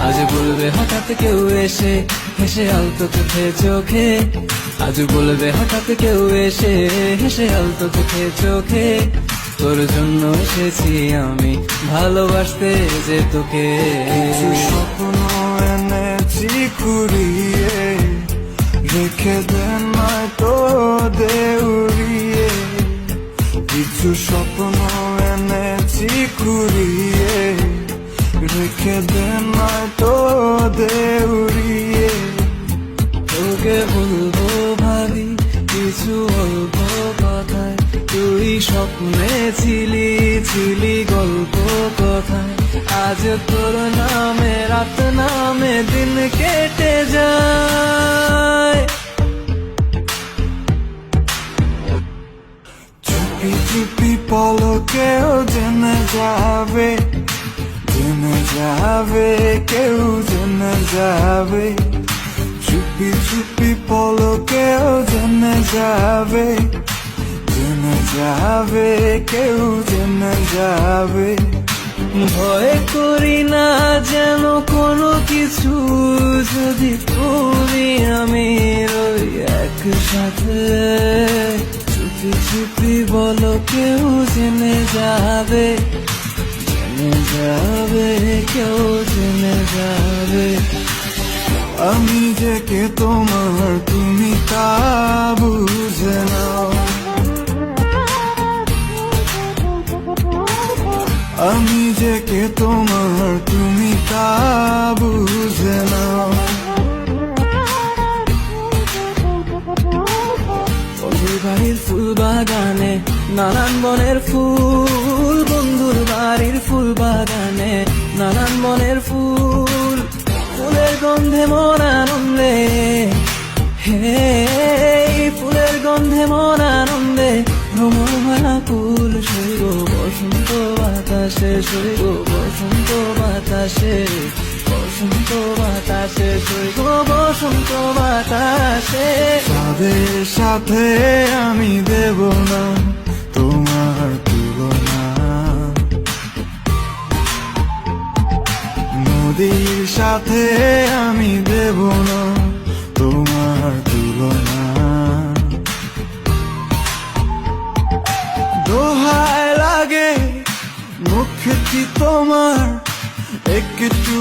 আজ বলবে হঠাৎ কেউ এসে হেসে আলতো চোখে চোখে, আজ বলবে হঠাৎ কেউ এসে হেসে আলতো চোখে চোখে, তোর জন্য এসেছি আমি ভালোবাসতে যে তোকে। কিছু স্বপ্ন এনেছি কুড়িয়ে, রেখে দেন নয়তো দেউড়িয়ে। কিছু স্বপ্ন এনেছি কুড়িয়ে, রেখে দেন নয়তো দেউড়িয়ে। তোকে বলবো ভাবি কিছু অল্প কথায়, তুই স্বপ্নে ছিলি ছিলি গল্প কথায়। আজ তোর নামে রাত নামে দিন কেটে যায়। চুপি চুপি পলকেও জেনে যাবে, জেনে যাবে, কেউ জেনে যাবে। চুপি চুপি পলকেও জেনে যাবে, জেনে যাবে, কেউ জেনে যাবে। ভয় করি না যেন কোনো কিছু, যদি তুমি আমি রই একসাথে। চুপি চুপি বলো কেউ জেনে যাবে, জেনে যাবে, কেউ জেনে যাবে। আমি যে কে তোমার তুমি তা বুঝে নাও, আমি যে কে তোমার তুমি তা বুঝে নাও। বন্ধুর বাড়ির ফুল বাগানে নানান বনের ফুল, বন্ধুর বাড়ির ফুল বাগানে নানান বনের ফুল। ফুলের গন্ধে মন আনন্দে, হে ফুলের গন্ধে মন আনন্দে ভ্রমর ভরা কুল। শৈব বসন্ত বাতাসে, শৈব বসন্ত বাতাসে, বসন্ত বাতাসে, শৈব বসন্ত বাতাসে। তাদের সাথে আমি দেব না তোমার তুলনা, নদীর সাথে আমি দেব না তোমার তুলনা। দোহায় লাগে মুখটি তোমার একটু